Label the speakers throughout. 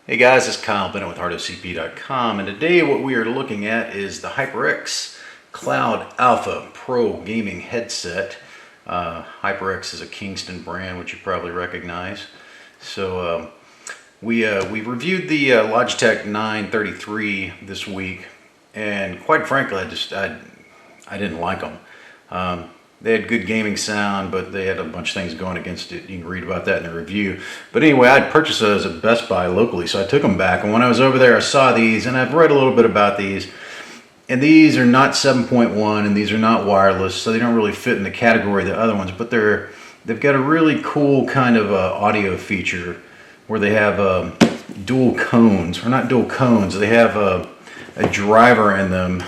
Speaker 1: Hey guys, it's Kyle Bennett with HardOCP.com, and today what we are looking at is the HyperX Cloud Alpha Pro Gaming Headset. HyperX is a Kingston brand, which you probably recognize. So we reviewed the Logitech 933 this week, and quite frankly, I didn't like them. They had good gaming sound, but they had a bunch of things going against it. You can read about that in the review. But anyway, I'd purchased those at Best Buy locally, so I took them back. And when I was over there, I saw these, and I've read a little bit about these. And these are not 7.1, and these are not wireless, so they don't really fit in the category of the other ones. But they've got a really cool kind of audio feature where they have dual cones, or not dual cones. They have a driver in them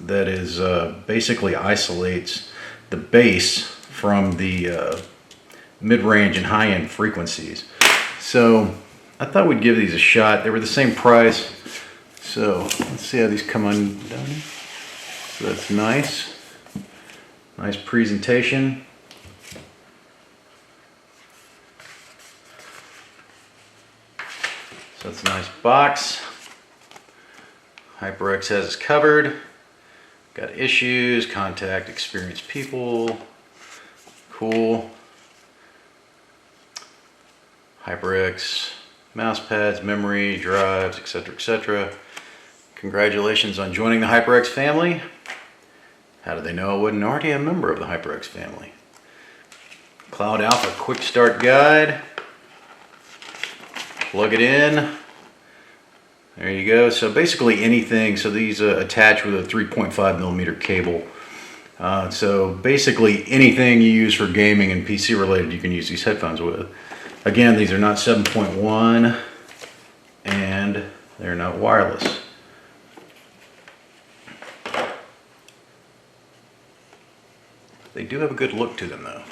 Speaker 1: that is basically isolates the bass from the mid-range and high-end frequencies. So I thought we'd give these a shot. They were the same price. So let's see how these come undone. So that's nice. Nice presentation. So it's a nice box. HyperX has us covered. Got issues, contact experienced people. Cool. HyperX mouse pads, memory, drives, etc., etc. Congratulations on joining the HyperX family. How did they know I wasn't already a member of the HyperX family? Cloud Alpha quick start guide. Plug it in. There you go. So basically anything. So these attach with a 3.5 millimeter cable. So basically anything you use for gaming and PC related, you can use these headphones with. Again, these are not 7.1 and they're not wireless. They do have a good look to them though.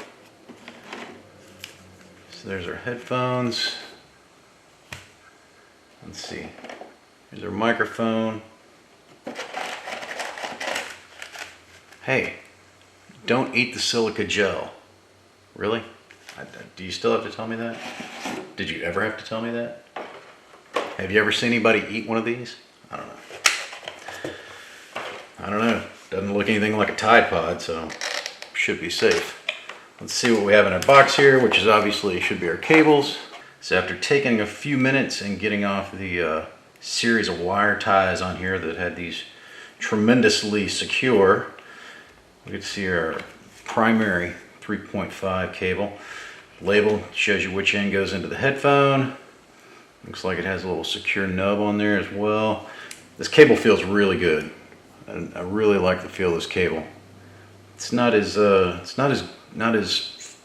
Speaker 1: So there's our headphones. Let's see. Here's our microphone. Hey, don't eat the silica gel. Really? Do you still have to tell me that? Did you ever have to tell me that? Have you ever seen anybody eat one of these? I don't know. I don't know. Doesn't look anything like a Tide Pod, so should be safe. Let's see what we have in our box here, which is obviously should be our cables. So after taking a few minutes and getting off the series of wire ties on here that had these tremendously secure, we can see our primary 3.5 cable. Label shows you which end goes into the headphone. Looks like it has a little secure nub on there as well. This cable feels really good. I really like the feel of this cable. It's not as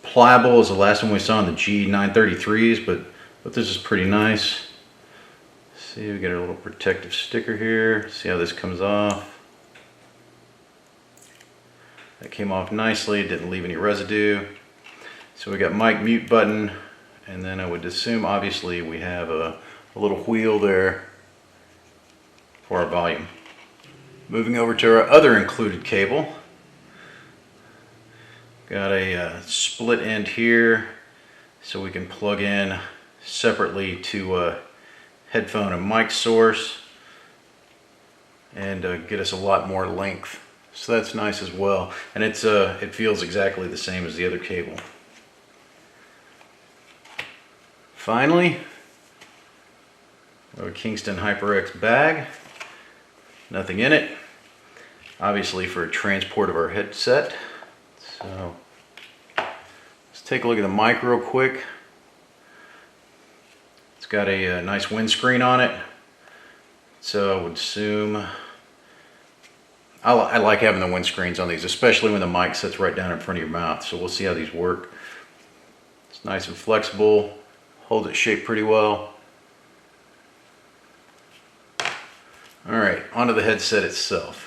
Speaker 1: pliable as the last one we saw in the G933s, but this is pretty nice. See, we got a little protective sticker here. See how this comes off. That came off nicely, didn't leave any residue. So we got mic mute button, and then I would assume obviously we have a little wheel there for our volume. Moving over to our other included cable. Got a split end here so we can plug in separately to a headphone and mic source and get us a lot more length. So that's nice as well. And it feels exactly the same as the other cable. Finally, our Kingston HyperX bag. Nothing in it. Obviously for transport of our headset. So let's take a look at the mic real quick. It's got a nice windscreen on it. So I would assume, I like having the windscreens on these, especially when the mic sits right down in front of your mouth. So we'll see how these work. It's nice and flexible, holds its shape pretty well. Alright, onto the headset itself.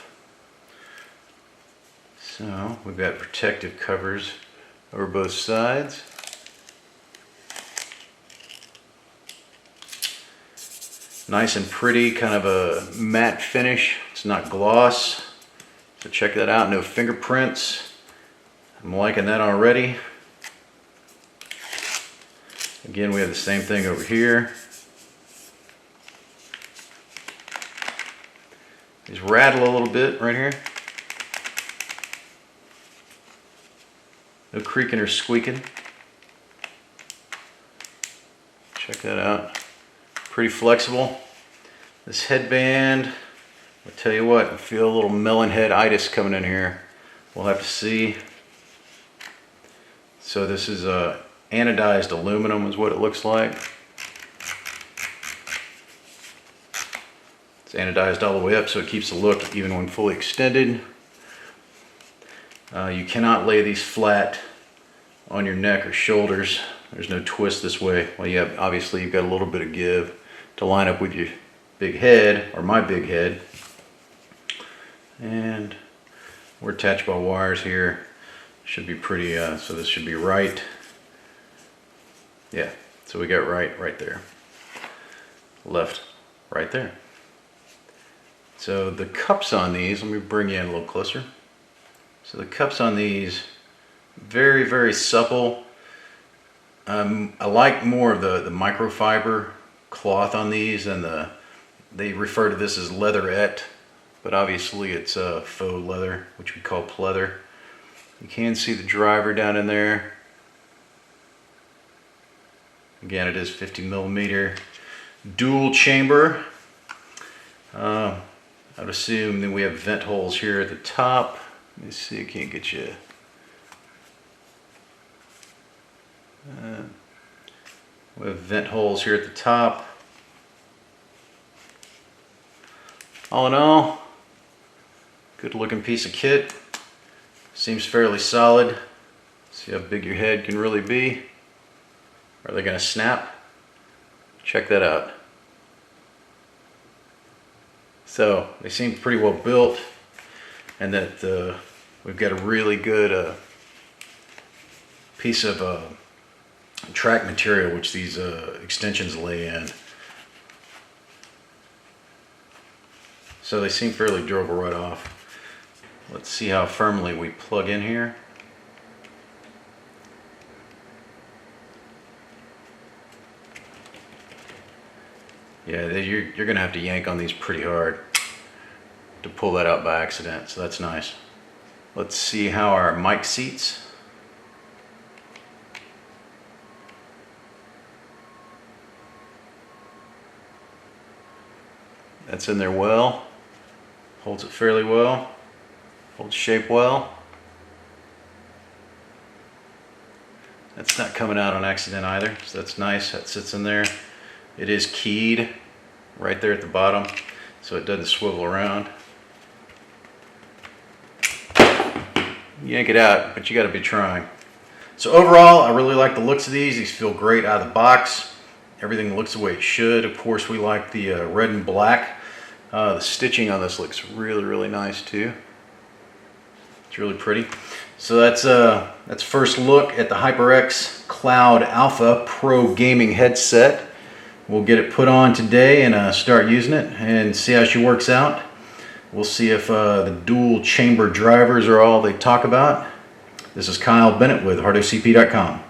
Speaker 1: So we've got protective covers over both sides. Nice and pretty, kind of a matte finish. It's not gloss. So check that out, no fingerprints. I'm liking that already. Again, we have the same thing over here. rattle a little bit right here. No creaking or squeaking. Check that out. Pretty flexible. This headband, I'll tell you what, I feel a little melon head-itis coming in here. We'll have to see. So this is anodized aluminum is what it looks like. It's anodized all the way up so it keeps the look even when fully extended. You cannot lay these flat on your neck or shoulders. There's no twist this way. Well, obviously you've got a little bit of give to line up with your big head, or my big head. And we're attached by wires here. Should be pretty, so this should be right. Yeah, so we got right there. Left, right there. So the cups on these, let me bring you in a little closer. So the cups on these, very, very supple. I like more of the microfiber cloth on these, and they refer to this as leatherette, but obviously it's faux leather, which we call pleather. You can see the driver down in there. Again, it is 50mm dual chamber. I would assume that we have vent holes here at the top. Let me see, I can't get you. We have vent holes here at the top. All in all, good looking piece of kit. Seems fairly solid. See how big your head can really be. Are they going to snap? Check that out. So they seem pretty well built, and that we've got a really good piece of track material which these extensions lay in. So they seem fairly durable right off. Let's see how firmly we plug in here. Yeah, you're going to have to yank on these pretty hard to pull that out by accident, so that's nice. Let's see how our mic seats. That's in there well. Holds it fairly well. Holds shape well. That's not coming out on accident either, so that's nice. That sits in there. It is keyed right there at the bottom, so it doesn't swivel around. Yank it out, but you got to be trying. So overall, I really like the looks of these. These feel great out of the box. Everything looks the way it should. Of course, we like the red and black. The stitching on this looks really, really nice too. It's really pretty. So that's first look at the HyperX Cloud Alpha Pro gaming headset. We'll get it put on today and start using it and see how she works out. We'll see if the dual chamber drivers are all they talk about. This is Kyle Bennett with HardOCP.com.